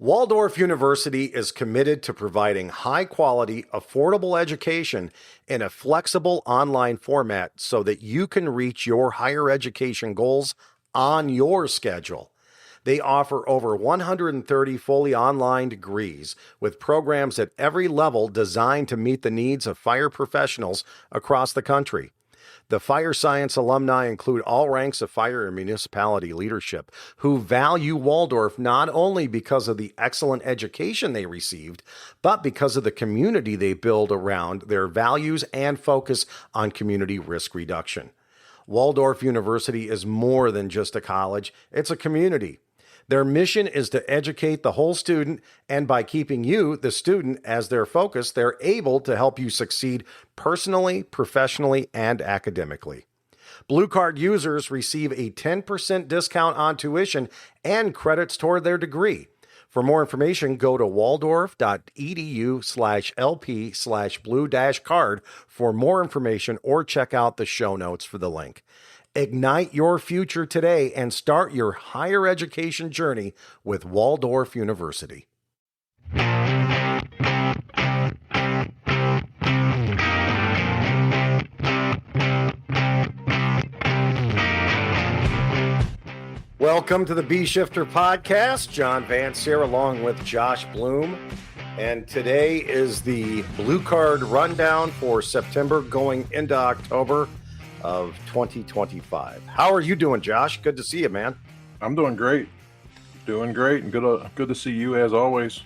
Waldorf University is committed to providing high-quality, affordable education in a flexible online format so that you can reach your higher education goals on your schedule. They offer over 130 fully online degrees with programs at every level designed to meet the needs of fire professionals across the country. The fire science alumni include all ranks of fire and municipality leadership who value Waldorf not only because of the excellent education they received, but because of the community they build around their values and focus on community risk reduction. Waldorf University is more than just a college, it's a community. Their mission is to educate the whole student, and by keeping you, the student, as their focus, they're able to help you succeed personally, professionally, and academically. Blue Card users receive a 10% discount on tuition and credits toward their degree. For more information, go to waldorf.edu/LP/blue-card for more information or check out the show notes for the link. Ignite your future today and start your higher education journey with Waldorf University. Welcome to the Bee Shifter Podcast. John Vance here along with Josh Blum. And today is the Blue Card rundown for September going into October of 2025. How are you doing, Josh? Good to see you, man. I'm doing great. And good to see you as always.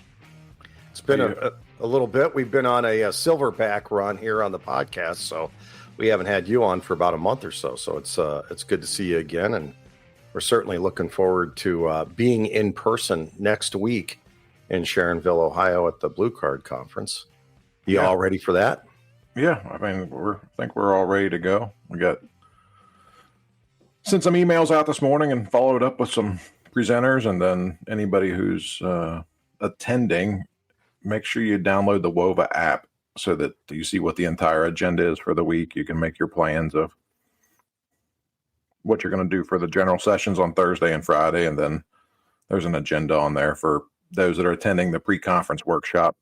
It's been a little bit. We've been on a silverback run here on the podcast, so we haven't had you on for about a month or so. So it's good to see you again, and we're certainly looking forward to being in person next week in Sharonville, Ohio, at the Blue Card Conference. You all ready for that? Yeah, I mean, I think we're all ready to go. We sent some emails out this morning and followed up with some presenters, and then anybody who's attending, make sure you download the WOVA app so that you see what the entire agenda is for the week. You can make your plans of what you're going to do for the general sessions on Thursday and Friday, and then there's an agenda on there for those that are attending the pre-conference workshop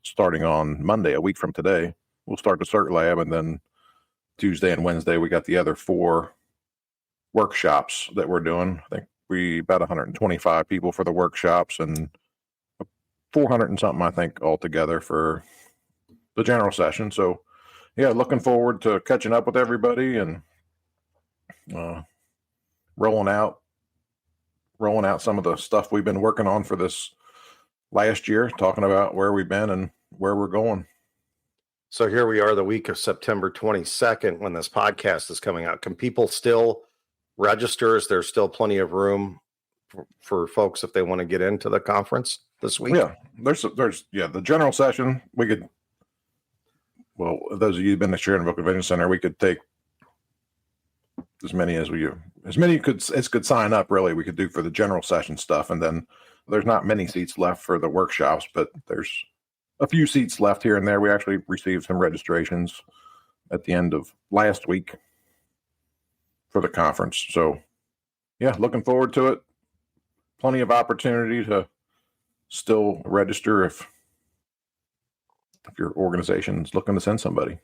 starting on Monday, a week from today. We'll start the CERT lab, and then Tuesday and Wednesday, we got the other 4 workshops that we're doing. I think about 125 people for the workshops and 400 and something, I think, altogether for the general session. So, yeah, looking forward to catching up with everybody and rolling out some of the stuff we've been working on for this last year, talking about where we've been and where we're going. So here we are the week of September 22nd when this podcast is coming out. Can people still register? Is there still plenty of room for folks if they want to get into the conference this week? Yeah, there's the general session. We could, those of you who've been to Sharonville Convention Center, we could take as many as could sign up. Really, we could do for the general session stuff, and then there's not many seats left for the workshops, but there's a few seats left here and there. We actually received some registrations at the end of last week for the conference. So, yeah, looking forward to it. Plenty of opportunity to still register if your organization's looking to send somebody.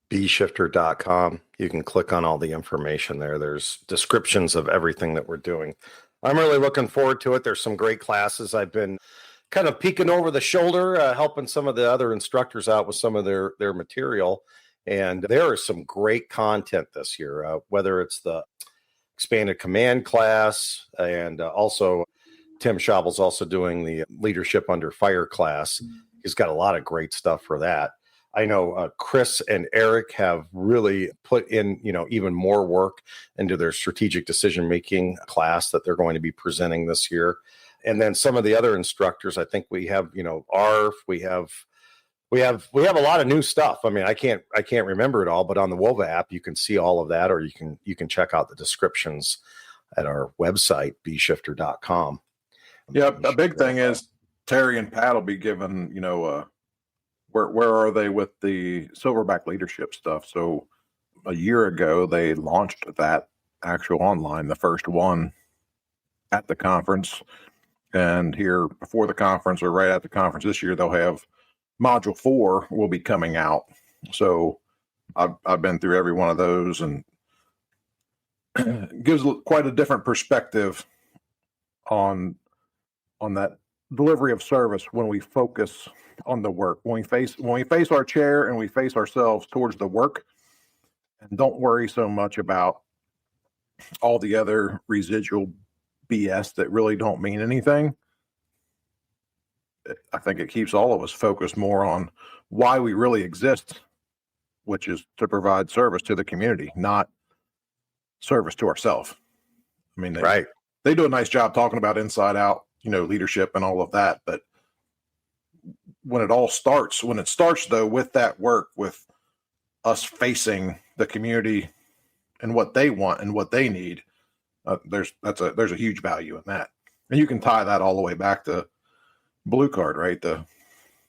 Beeshifter.com. You can click on all the information there. There's descriptions of everything that we're doing. I'm really looking forward to it. There's some great classes. I've been kind of peeking over the shoulder, helping some of the other instructors out with some of their material. And there is some great content this year, whether it's the expanded command class, and also Tim Schabel's also doing the leadership under fire class. He's got a lot of great stuff for that. I know Chris and Eric have really put in, even more work into their strategic decision-making class that they're going to be presenting this year. And then some of the other instructors, I think we have, ARF, we have a lot of new stuff. I mean, I can't remember it all, but on the WOVA app, you can see all of that, or you can check out the descriptions at our website, beeshifter.com. Yeah, a big thing is Terry and Pat will be given, where are they with the Silverback leadership stuff? So a year ago, they launched that actual online, the first one at the conference. And here before the conference or right at the conference this year, they'll have Module 4 will be coming out. So I've been through every one of those, and it gives quite a different perspective on that delivery of service when we focus on the work. When we face our chair and we face ourselves towards the work, and don't worry so much about all the other residual BS that really don't mean anything. I think it keeps all of us focused more on why we really exist, which is to provide service to the community, not service to ourselves. I mean, they do a nice job talking about inside out, leadership and all of that. But when it starts though, with that work, with us facing the community and what they want and what they need, there's a huge value in that. And you can tie that all the way back to Blue Card, right?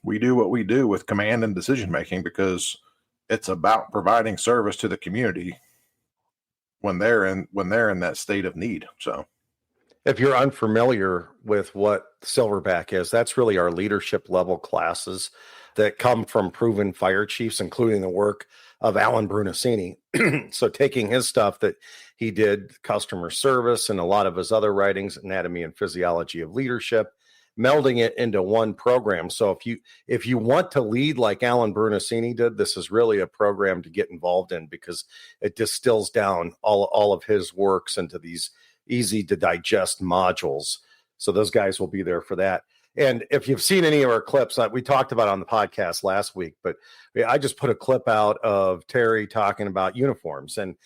We do what we do with command and decision making because it's about providing service to the community when they're in that state of need. So if you're unfamiliar with what Silverback is, that's really our leadership level classes that come from proven fire chiefs, including the work of Alan Brunacini. So taking his stuff that he did, customer service, and a lot of his other writings, Anatomy and Physiology of Leadership, melding it into one program. So if you want to lead like Alan Brunacini did, this is really a program to get involved in because it distills down all of his works into these easy to digest modules. So those guys will be there for that. And if you've seen any of our clips, we talked about it on the podcast last week, but I just put a clip out of Terry talking about uniforms. And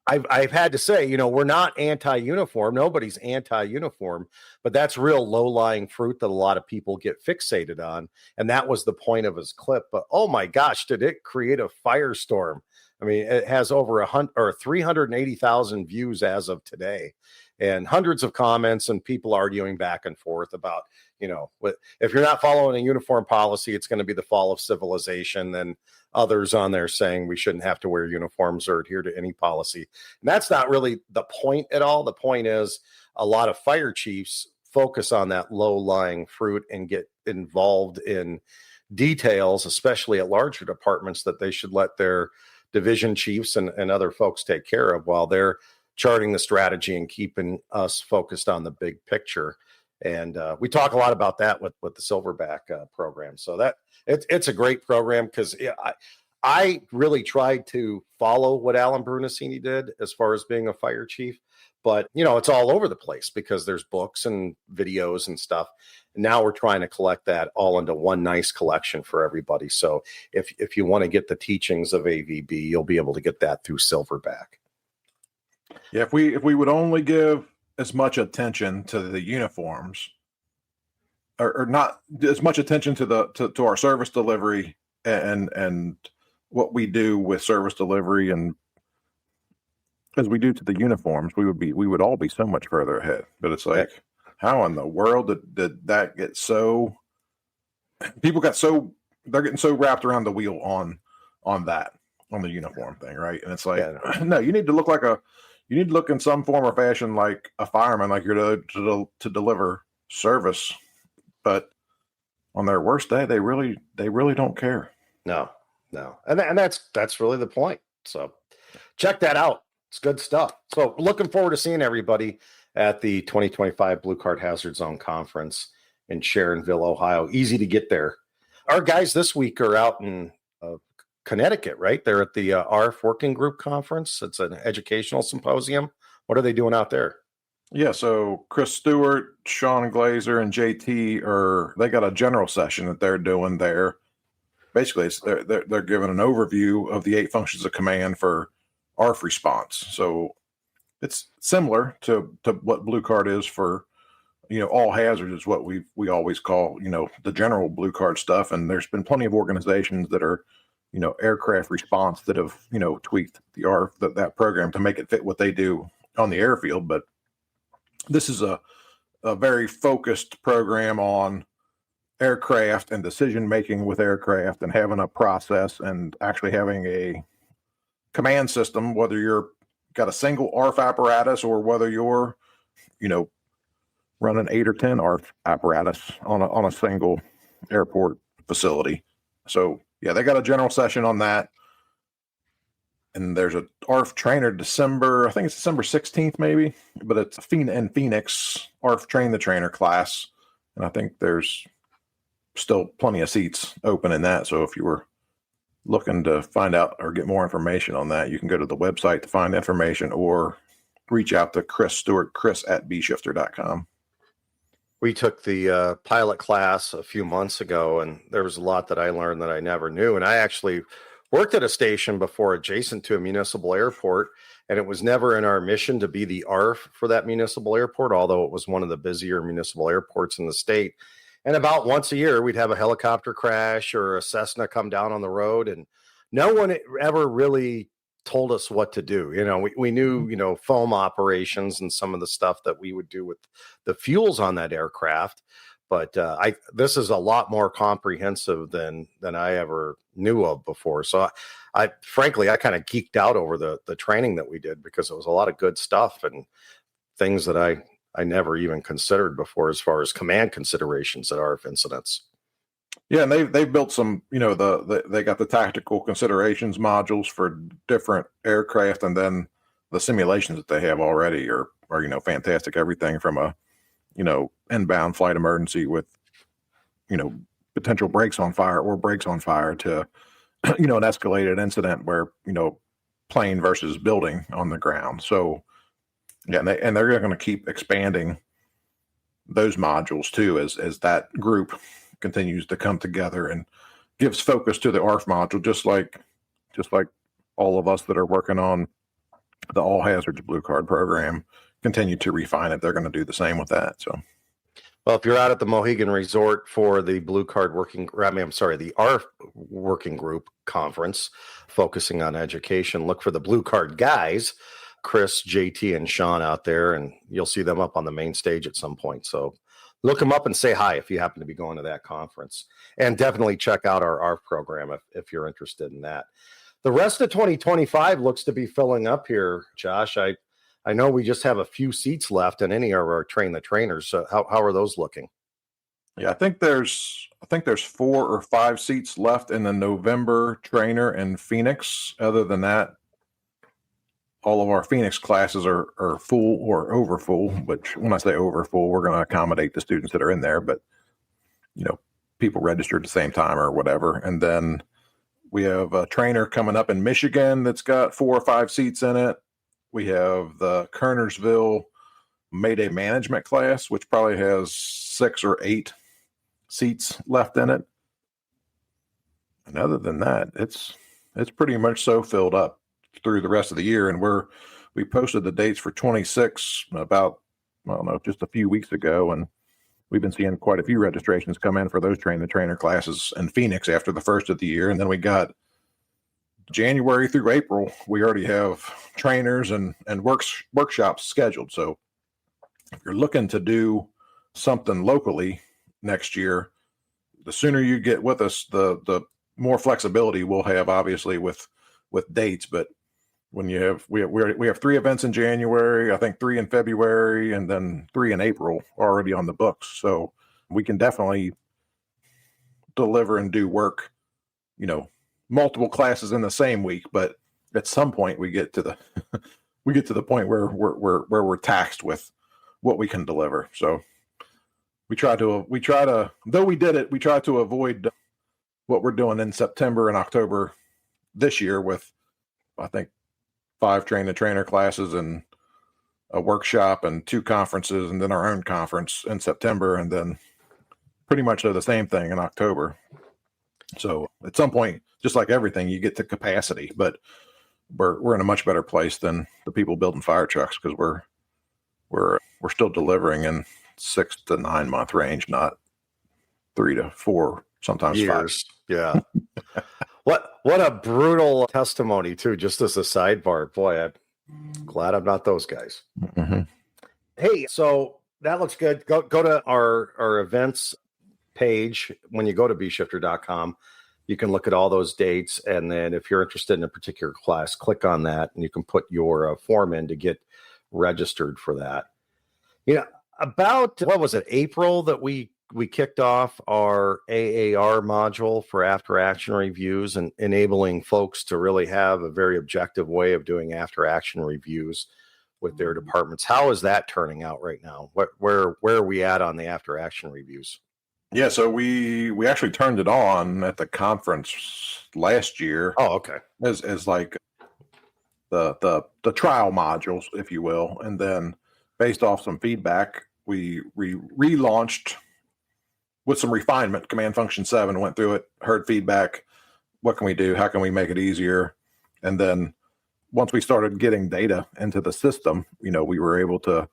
I've had to say, we're not anti-uniform. Nobody's anti-uniform, but that's real low-lying fruit that a lot of people get fixated on. And that was the point of his clip. But oh my gosh, did it create a firestorm? I mean, it has over 380,000 views as of today, and hundreds of comments and people arguing back and forth about, if you're not following a uniform policy, it's going to be the fall of civilization. And others on there saying we shouldn't have to wear uniforms or adhere to any policy. And that's not really the point at all. The point is a lot of fire chiefs focus on that low-lying fruit and get involved in details, especially at larger departments, that they should let their division chiefs and other folks take care of while they're charting the strategy and keeping us focused on the big picture. And we talk a lot about that with the Silverback program. So that it's a great program because I really tried to follow what Alan Brunacini did as far as being a fire chief. But, it's all over the place because there's books and videos and stuff. And now we're trying to collect that all into one nice collection for everybody. So if you want to get the teachings of AVB, you'll be able to get that through Silverback. Yeah, if we would only give as much attention to the uniforms or not as much attention to our service delivery and what we do with service delivery and as we do to the uniforms, we would all be so much further ahead. But it's like, how in the world did that get so? People they're getting so wrapped around the wheel on the uniform thing, right? And it's like, no, you need to look in some form or fashion like a fireman, like you're to deliver service. But on their worst day, they really don't care. No, and that's really the point. So check that out. It's good stuff. So looking forward to seeing everybody at the 2025 Blue Card Hazard Zone Conference in Sharonville, Ohio. Easy to get there. Our guys this week are out in Connecticut, right? They're at the RF Working Group Conference. It's an educational symposium. What are they doing out there? Yeah, so Chris Stewart, Sean Glazer, and JT they got a general session that they're doing there. Basically, they're giving an overview of the 8 functions of command for ARF response. So it's similar to what Blue Card is for, all hazards is what we always call, the general Blue Card stuff. And there's been plenty of organizations that are, aircraft response that have, tweaked the ARF, that program to make it fit what they do on the airfield. But this is a very focused program on aircraft and decision making with aircraft and having a process and actually having a command system, whether you're got a single ARF apparatus or whether you're, running 8 or 10 ARF apparatus on a single airport facility. So yeah, they got a general session on that. And there's a ARF trainer December, I think it's December 16th maybe, but it's in Phoenix ARF Train the Trainer class. And I think there's still plenty of seats open in that. So if you were looking to find out or get more information on that, you can go to the website to find information or reach out to Chris Stewart, chris@bshifter.com. We took the pilot class a few months ago, and there was a lot that I learned that I never knew. And I actually worked at a station before adjacent to a municipal airport, and it was never in our mission to be the ARF for that municipal airport, although it was one of the busier municipal airports in the state. And about once a year, we'd have a helicopter crash or a Cessna come down on the road, and no one ever really told us what to do. We knew, foam operations and some of the stuff that we would do with the fuels on that aircraft. But this is a lot more comprehensive than I ever knew of before. So I frankly kind of geeked out over the training that we did, because it was a lot of good stuff and things that I never even considered before, as far as command considerations at ARF incidents. Yeah, and they've built some, they got the tactical considerations modules for different aircraft, and then the simulations that they have already are fantastic. Everything from a inbound flight emergency with potential brakes on fire to an escalated incident where plane versus building on the ground. So yeah, and they're going to keep expanding those modules too as that group continues to come together and gives focus to the ARF module, just like all of us that are working on the all hazards blue card program continue to refine it. They're going to do the same with that. So, well, if you're out at the Mohegan Resort for the blue card the ARF working group conference focusing on education, look for the blue card guys, Chris, JT, and Sean out there, and you'll see them up on the main stage at some point. So look them up and say hi if you happen to be going to that conference. And definitely check out our ARF program if you're interested in that. The rest of 2025 looks to be filling up here, Josh. I know we just have a few seats left in any of our Train the Trainers. So how are those looking? Yeah, I think there's 4 or 5 seats left in the November trainer in Phoenix. Other than that, all of our Phoenix classes are full or over full, which when I say over full, we're going to accommodate the students that are in there, but people registered at the same time or whatever. And then we have a trainer coming up in Michigan that's got 4 or 5 seats in it. We have the Kernersville Mayday Management class, which probably has 6 or 8 seats left in it. And other than that, it's pretty much so filled up through the rest of the year. And we posted the dates for 26 about, I don't know, just a few weeks ago. And we've been seeing quite a few registrations come in for those Train the Trainer classes in Phoenix after the first of the year. And then we got January through April, we already have trainers and workshops scheduled. So if you're looking to do something locally next year, the sooner you get with us, the more flexibility we'll have, obviously, with dates. But when we have 3 events in January, I think 3 in February, and then 3 in April already on the books. So we can definitely deliver and do work, multiple classes in the same week. But at some point we get to the point where we're taxed with what we can deliver. So we try to, though we did it, we try to avoid what we're doing in September and October this year with, I think, 5 Train the Trainer classes and a workshop and 2 conferences, and then our own conference in September, and then pretty much the same thing in October. So at some point, just like everything, you get to capacity, but we're in a much better place than the people building fire trucks, because we're still delivering in 6 to 9 month range, not 3 to 4, sometimes years. 5. Yeah. What a brutal testimony too, just as a sidebar. Boy, I'm glad I'm not those guys. Mm-hmm. Hey, so that looks good. Go to our events page. When you go to bshifter.com, you can look at all those dates. And then if you're interested in a particular class, click on that and you can put your form in to get registered for that. About, what was it, April, that we kicked off our AAR module for after action reviews and enabling folks to really have a very objective way of doing after action reviews with their departments. How is that turning out right now? Where are we at on the after action reviews? Yeah, so we actually turned it on at the conference last year. Oh, okay. As like the trial modules, if you will, and then based off some feedback, we relaunched with some refinement. Command Function 7 went through it, heard feedback. What can we do? How can we make it easier? And then once we started getting data into the system, we were able to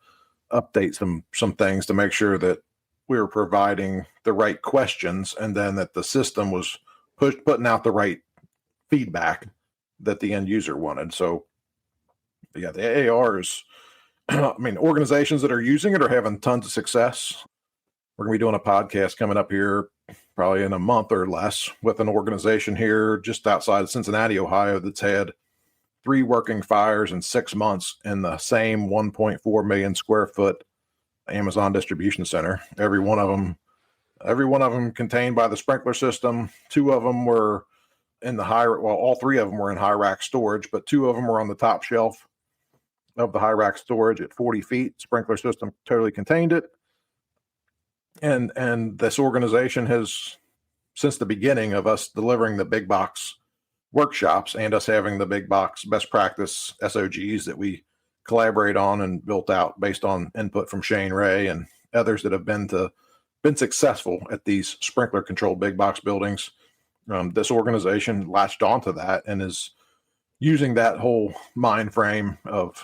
update some things to make sure that we were providing the right questions, and then that the system was putting out the right feedback that the end user wanted. So yeah, the AARs, organizations that are using it are having tons of success. We're going to be doing a podcast coming up here probably in a month or less with an organization here just outside of Cincinnati, Ohio, that's had 3 working fires in 6 months in the same 1.4 million square foot Amazon distribution center. Every one of them contained by the sprinkler system. 2 of them were in all 3 of them were in high rack storage, but 2 of them were on the top shelf of the high rack storage at 40 feet. Sprinkler system totally contained it. And this organization has, since the beginning of us delivering the big box workshops and us having the big box best practice SOGs that we collaborate on and built out based on input from Shane Ray and others that have been successful at these sprinkler controlled big box buildings. This organization latched onto that and is using that whole mind frame of,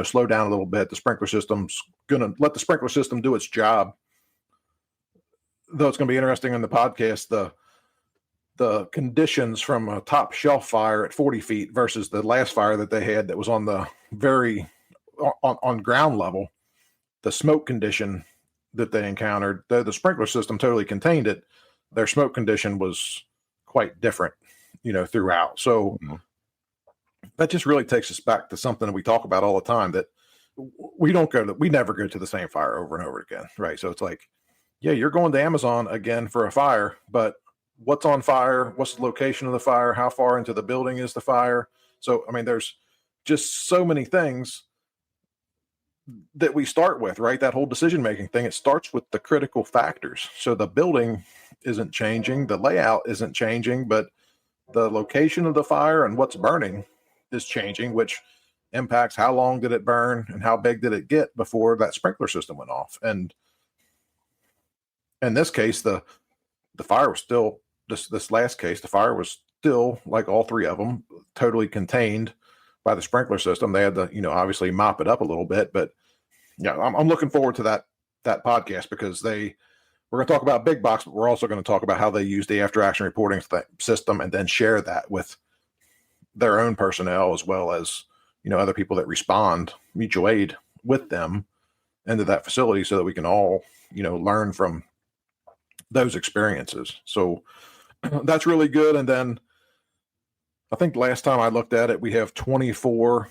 slow down a little bit. The sprinkler system's going to let the sprinkler system do its job. Though it's going to be interesting in the podcast, the conditions from a top shelf fire at 40 feet versus the last fire that they had that was on the on ground level. The smoke condition that they encountered, the sprinkler system totally contained it. Their smoke condition was quite different, throughout. So that just really takes us back to something that we talk about all the time, that we never go to the same fire over and over again. Right. So it's like, yeah, you're going to Amazon again for a fire, but what's on fire? What's the location of the fire? How far into the building is the fire? So, there's just so many things that we start with, right? That whole decision-making thing, it starts with the critical factors. So the building isn't changing, the layout isn't changing, but the location of the fire and what's burning is changing, which impacts how long did it burn and how big did it get before that sprinkler system went off. And in this case, the fire was still, this last case, the fire was still, like all 3 of them, totally contained by the sprinkler system. They had to, obviously mop it up a little bit, but yeah, I'm looking forward to that podcast, because we're going to talk about big box, but we're also going to talk about how they use the after action reporting system and then share that with their own personnel, as well as, other people that respond, mutual aid with them into that facility, so that we can all, learn from those experiences. So that's really good. And then I think last time I looked at it, we have 24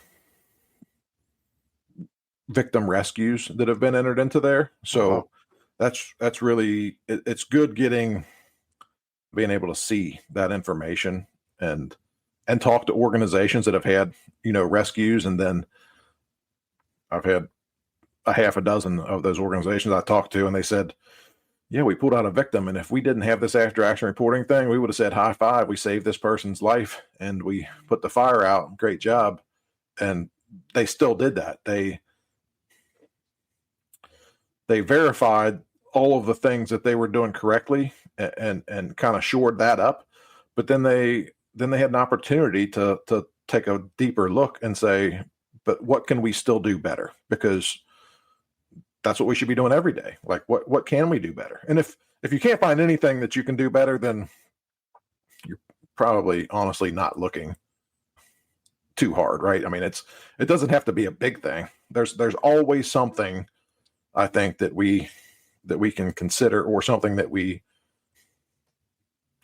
victim rescues that have been entered into there. So that's really, it's good being able to see that information and talk to organizations that have had, rescues. And then I've had a half a dozen of those organizations I talked to, and they said, yeah, we pulled out a victim, and if we didn't have this after action reporting thing, we would have said high five. We saved this person's life and we put the fire out. Great job. And they still did that. They verified all of the things that they were doing correctly and kind of shored that up. But then they had an opportunity to take a deeper look and say, but what can we still do better? Because that's what we should be doing every day. Like, what can we do better? And if you can't find anything that you can do better, then you're probably honestly not looking too hard, right? It doesn't have to be a big thing. There's always something, I think, that we can consider, or something that we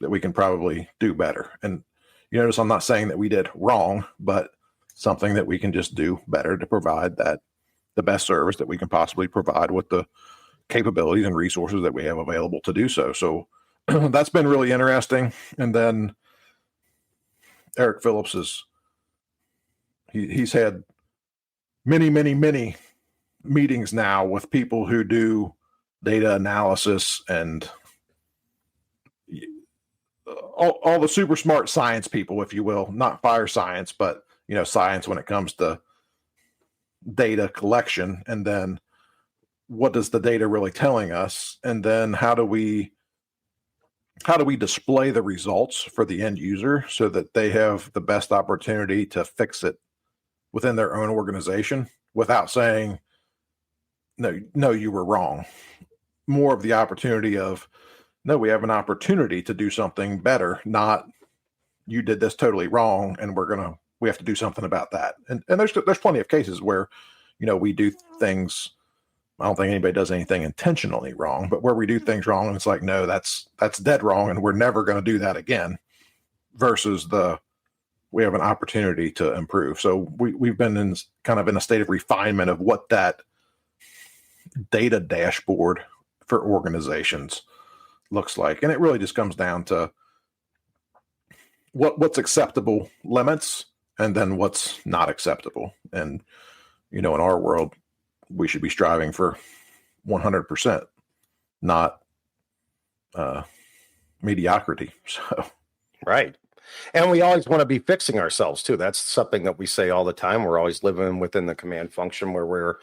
can probably do better. And you notice I'm not saying that we did wrong, but something that we can just do better to provide the best service that we can possibly provide with the capabilities and resources that we have available to do so. So that's been really interesting. And then Eric Phillips he's had many meetings now with people who do data analysis and all the super smart science people, if you will, not fire science, but science when it comes to data collection. And then what does the data really telling us? And then how do we display the results for the end user so that they have the best opportunity to fix it within their own organization without saying, no, you were wrong. More of the opportunity of, no, we have an opportunity to do something better, not you did this totally wrong and we have to do something about that. And there's plenty of cases where, we do things. I don't think anybody does anything intentionally wrong, but where we do things wrong and it's like, no, that's dead wrong and we're never going to do that again, versus we have an opportunity to improve. So we've been in a state of refinement of what that data dashboard for organizations looks like. And it really just comes down to what's acceptable limits and then what's not acceptable. And, in our world, we should be striving for 100%, not mediocrity. So, right. And we always want to be fixing ourselves too. That's something that we say all the time. We're always living within the command function where we're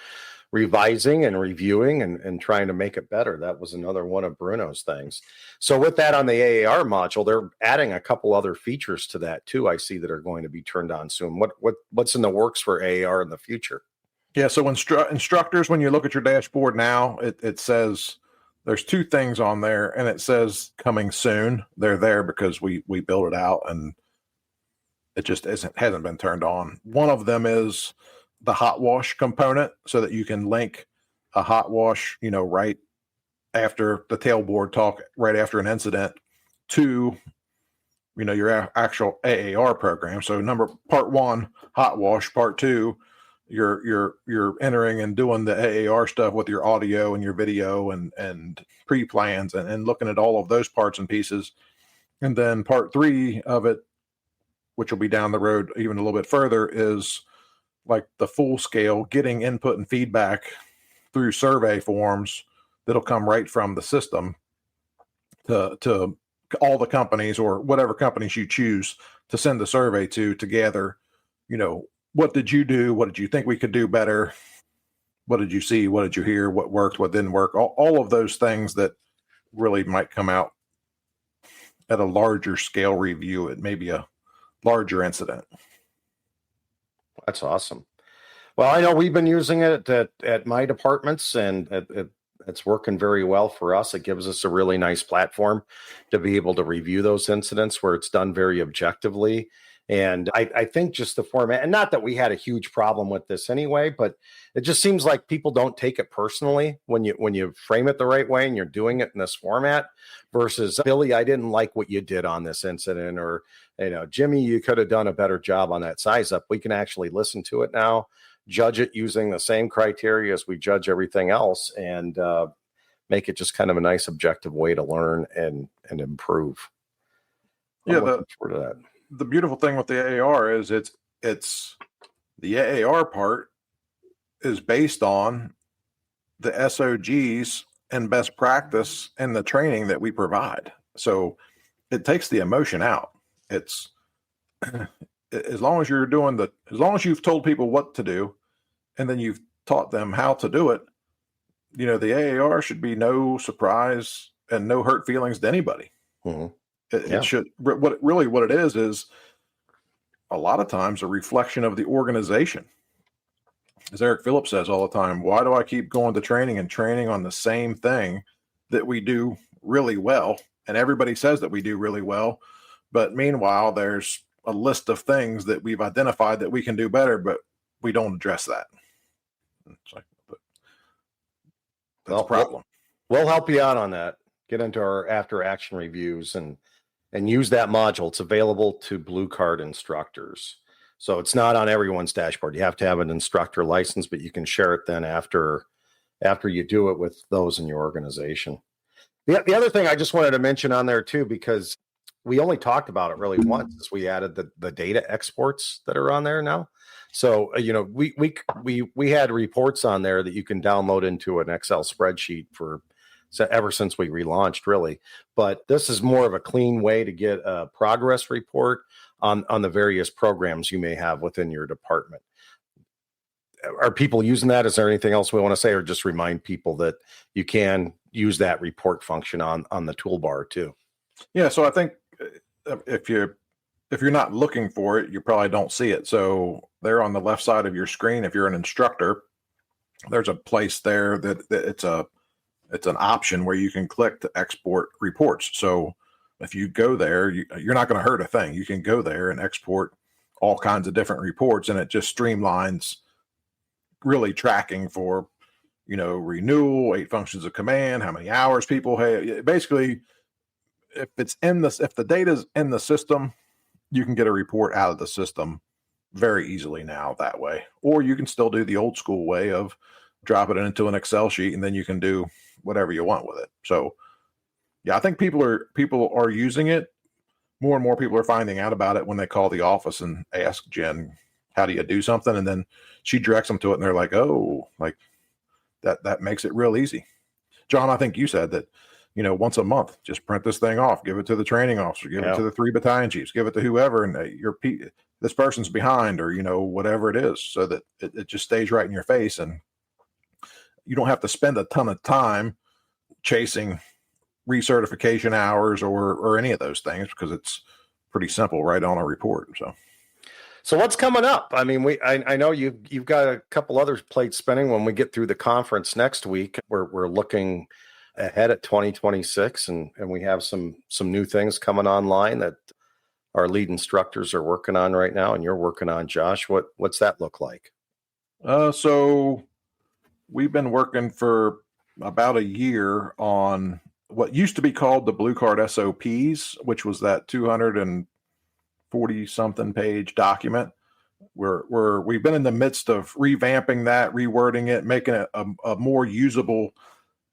revising and reviewing and trying to make it better. That was another one of Bruno's things. So with that on the AAR module, they're adding a couple other features to that too. I see that are going to be turned on soon. What's in the works for AAR in the future? Yeah, so instructors, when you look at your dashboard now, it says there's two things on there, and it says coming soon. They're there because we built it out, and it just hasn't been turned on. One of them is the hot wash component, so that you can link a hot wash, right after the tailboard talk, right after an incident, to your actual AAR program. So part one, hot wash. Part two, you're entering and doing the AAR stuff with your audio and your video and pre-plans and looking at all of those parts and pieces. And then part three of it, which will be down the road even a little bit further, is like the full scale getting input and feedback through survey forms that'll come right from the system to all the companies or whatever companies you choose to send the survey to gather, what did you do? What did you think we could do better? What did you see? What did you hear? What worked? What didn't work? All of those things that really might come out at a larger scale review. It may be a larger incident. That's awesome. Well, I know we've been using it at my departments, and it's working very well for us. It gives us a really nice platform to be able to review those incidents where it's done very objectively. And I think just the format, and not that we had a huge problem with this anyway, but it just seems like people don't take it personally when you frame it the right way and you're doing it in this format versus, Billy, I didn't like what you did on this incident, or, Jimmy, you could have done a better job on that size up. We can actually listen to it now, judge it using the same criteria as we judge everything else, and make it just kind of a nice objective way to learn and improve. I'm looking forward to that. The beautiful thing with the AAR is it's the AAR part is based on the SOGs and best practice and the training that we provide. So it takes the emotion out. It's as long as you've told people what to do and then you've taught them how to do it, the AAR should be no surprise and no hurt feelings to anybody. Mm-hmm. It should. What it is a lot of times a reflection of the organization. As Eric Phillips says all the time, why do I keep going to training on the same thing that we do really well? And everybody says that we do really well. But meanwhile, there's a list of things that we've identified that we can do better, but we don't address that. It's like, that's a problem. We'll help you out on that. Get into our after action reviews and use that module. It's available to Blue Card instructors. So it's not on everyone's dashboard. You have to have an instructor license, but you can share it then after after you do it with those in your organization. The other thing I just wanted to mention on there too, because we only talked about it really once, is we added the data exports that are on there now. So we had reports on there that you can download into an Excel spreadsheet ever since we relaunched, really. But this is more of a clean way to get a progress report on the various programs you may have within your department. Are people using that? Is there anything else we want to say, or just remind people that you can use that report function on the toolbar too? Yeah. So I think if you're not looking for it, you probably don't see it. So there on the left side of your screen, if you're an instructor, there's a place there that it's an option where you can click to export reports. So if you go there, you're not going to hurt a thing. You can go there and export all kinds of different reports, and it just streamlines really tracking for, renewal, 8 functions of command, how many hours people have. Basically, if the data's in the system, you can get a report out of the system very easily now that way. Or you can still do the old school way of drop it into an Excel sheet, and then you can do whatever you want with it. So yeah, I think people are using it. More and more people are finding out about it when they call the office and ask Jen, how do you do something? And then she directs them to it, and they're like, oh, like that makes it real easy. John, I think you said that, once a month, just print this thing off, give it to the training officer, give it to the 3 battalion chiefs, give it to whoever, and this person's behind, or, whatever it is, so that it just stays right in your face. And you don't have to spend a ton of time chasing recertification hours or any of those things, because it's pretty simple right on a report. So what's coming up? I mean, I know you've got a couple other plates spinning when we get through the conference next week. We're looking ahead at 2026, and we have some new things coming online that our lead instructors are working on right now, and you're working on, Josh. What's that look like? So we've been working for about a year on what used to be called the Blue Card SOPs, which was that 240 something page document. We've been in the midst of revamping that, rewording it, making it a more usable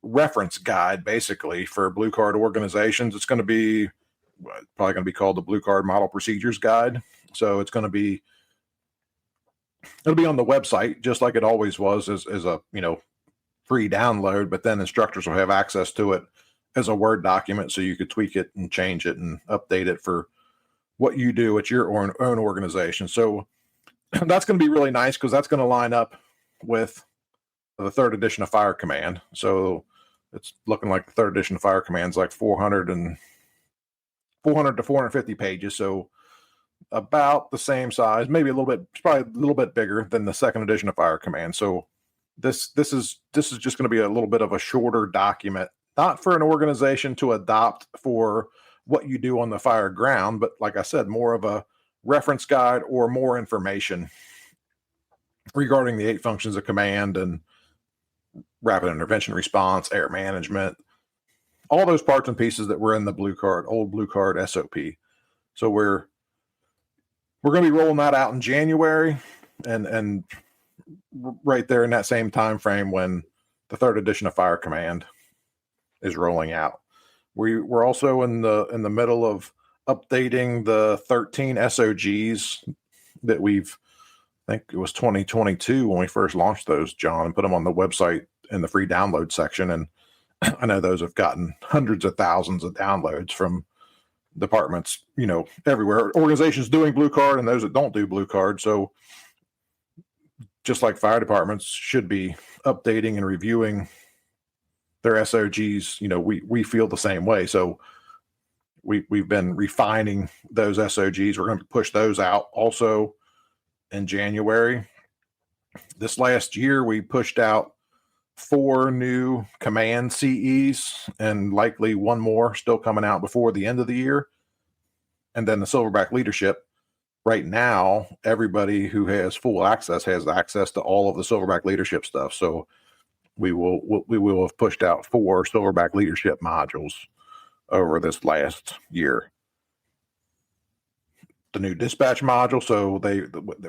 reference guide, basically, for Blue Card organizations. It's going to be probably going to be called the Blue Card Model Procedures Guide. So it'll be on the website, just like it always was, as a free download, but then instructors will have access to it as a Word document, so you could tweak it and change it and update it for what you do at your own organization. So that's going to be really nice, because that's going to line up with the 3rd edition of Fire Command. So it's looking like the 3rd edition of Fire Command is like 400 to 450 pages. So about the same size, maybe probably a little bit bigger than the 2nd edition of Fire Command. So this is just going to be a little bit of a shorter document, not for an organization to adopt for what you do on the fire ground, but like I said, more of a reference guide or more information regarding the 8 functions of command and rapid intervention response, air management, all those parts and pieces that were in the old Blue Card SOP. So we're going to be rolling that out in January, and right there in that same time frame when the 3rd edition of Fire Command is rolling out. We're also in the middle of updating the 13 SOGs that I think it was 2022 when we first launched those, John, and put them on the website in the free download section. And I know those have gotten hundreds of thousands of downloads from departments, everywhere, organizations doing Blue Card and those that don't do Blue Card. So just like fire departments should be updating and reviewing their SOGs, we feel the same way. So we've been refining those SOGs. We're going to push those out also in January. This last year, we pushed out 4 new command CEs, and likely one more still coming out before the end of the year. And then the Silverback leadership. Right now, everybody who has full access has access to all of the Silverback leadership stuff. So we will have pushed out 4 Silverback leadership modules over this last year. The new dispatch module, so they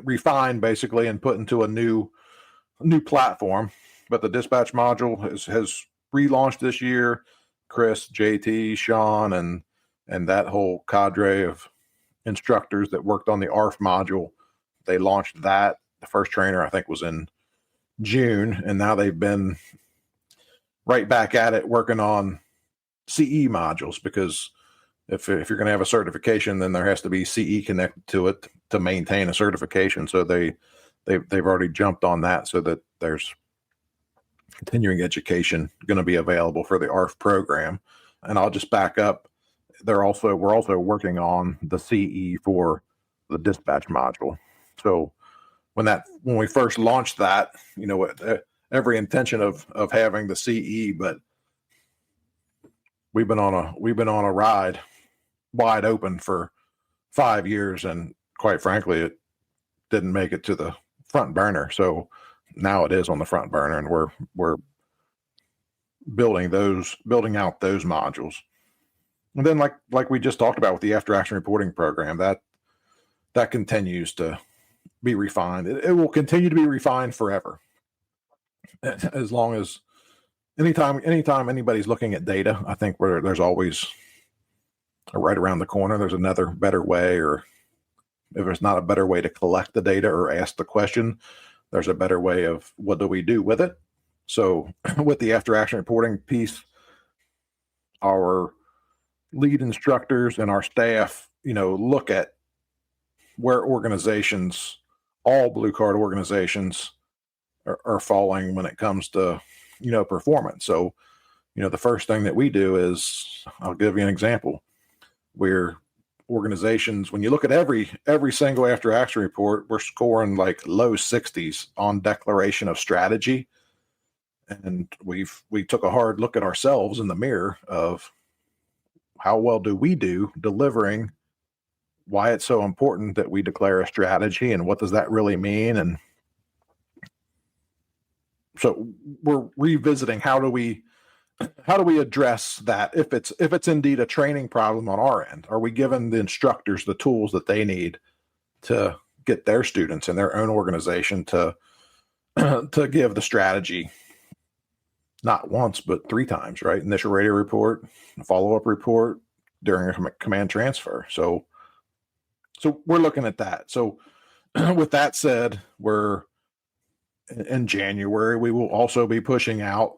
refined basically and put into a new platform. but the dispatch module has relaunched this year. Chris, JT, Sean, and that whole cadre of instructors that worked on the ARF module, they launched that. The first trainer, I think, was in June, and now they've been right back at it working on CE modules, because if you're going to have a certification, then there has to be CE connected to it to maintain a certification. So they've already jumped on that, so that there's continuing education going to be available for the ARF program. And I'll just back up. We're also working on the CE for the dispatch module. So when we first launched that, every intention of having the CE, but we've been on a ride wide open for 5 years, and quite frankly, it didn't make it to the front burner. So now it is on the front burner, and we're building out those modules. And then like we just talked about with the after action reporting program, that continues to be refined. It will continue to be refined forever, as long as anytime anybody's looking at data. I think there's always right around the corner, there's another better way, or if there's not a better way to collect the data or ask the question, there's a better way of what do we do with it. So with the after action reporting piece, our lead instructors and our staff, look at where organizations, all blue card organizations, are falling when it comes to, performance. So, the first thing that we do is, I'll give you an example. Where organizations, when you look at every single after action report, we're scoring like low 60s on declaration of strategy. And we took a hard look at ourselves in the mirror of how well do we do delivering, why it's so important that we declare a strategy, and what does that really mean. And so we're revisiting how do we address that if it's indeed a training problem on our end. Are we giving the instructors the tools that they need to get their students in their own organization to give the strategy not once but 3 times, right? Initial radio report, follow-up report during a command transfer. So we're looking at that. So with that said, we're in January, we will also be pushing out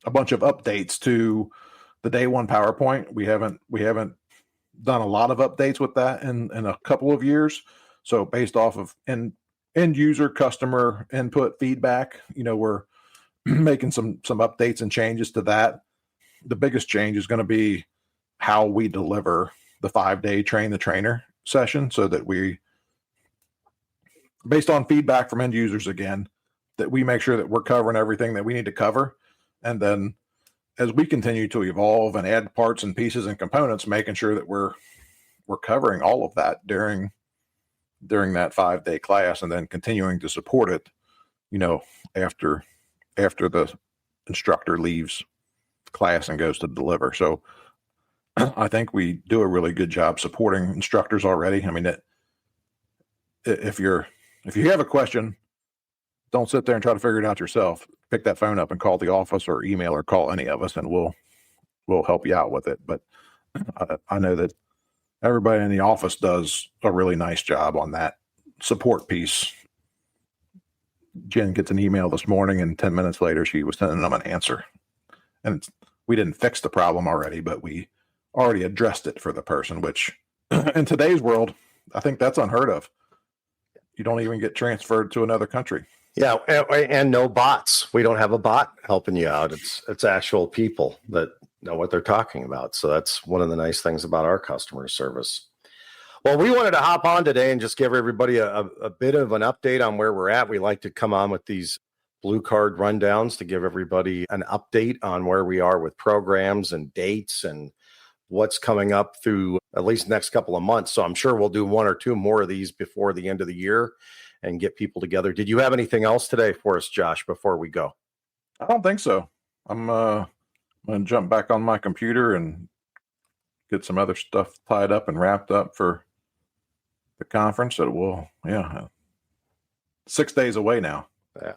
a bunch of updates to the day one PowerPoint. We haven't done a lot of updates with that in a couple of years. So based off of end user customer input feedback, we're making some updates and changes to that. The biggest change is going to be how we deliver the 5-day train the trainer session, so that we, based on feedback from end users again, that we make sure that we're covering everything that we need to cover. And then as we continue to evolve and add parts and pieces and components, making sure that we're covering all of that during that 5-day class, and then continuing to support it, after the instructor leaves class and goes to deliver. So I think we do a really good job supporting instructors already. I mean, if you have a question, don't sit there and try to figure it out yourself. Pick that phone up and call the office, or email, or call any of us, and we'll help you out with it. But I know that everybody in the office does a really nice job on that support piece. Jen gets an email this morning, and 10 minutes later, she was sending them an answer. And we didn't fix the problem already, but we already addressed it for the person, which in today's world, I think that's unheard of. You don't even get transferred to another country. Yeah, and no bots. We don't have a bot helping you out. It's actual people that know what they're talking about. So that's one of the nice things about our customer service. Well, we wanted to hop on today and just give everybody a bit of an update on where we're at. We like to come on with these blue card rundowns to give everybody an update on where we are with programs and dates and what's coming up through at least the next couple of months. So I'm sure we'll do 1 or 2 more of these before the end of the year and get people together. Did you have anything else today for us, Josh, before we go? I don't think so. I'm going to jump back on my computer and get some other stuff tied up and wrapped up for the conference. That will, 6 days away now. Yeah.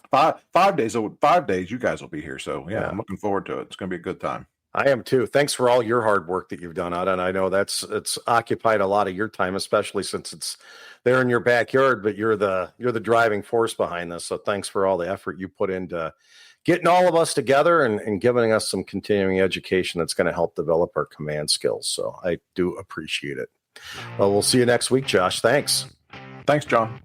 5 days, 5 days, you guys will be here. So yeah, Yeah. I'm looking forward to it. It's going to be a good time. I am too. Thanks for all your hard work that you've done on it. And I know it's occupied a lot of your time, especially since it's there in your backyard, but you're the driving force behind this. So thanks for all the effort you put into getting all of us together and giving us some continuing education that's going to help develop our command skills. So I do appreciate it. Well, we'll see you next week, Josh. Thanks. Thanks, John.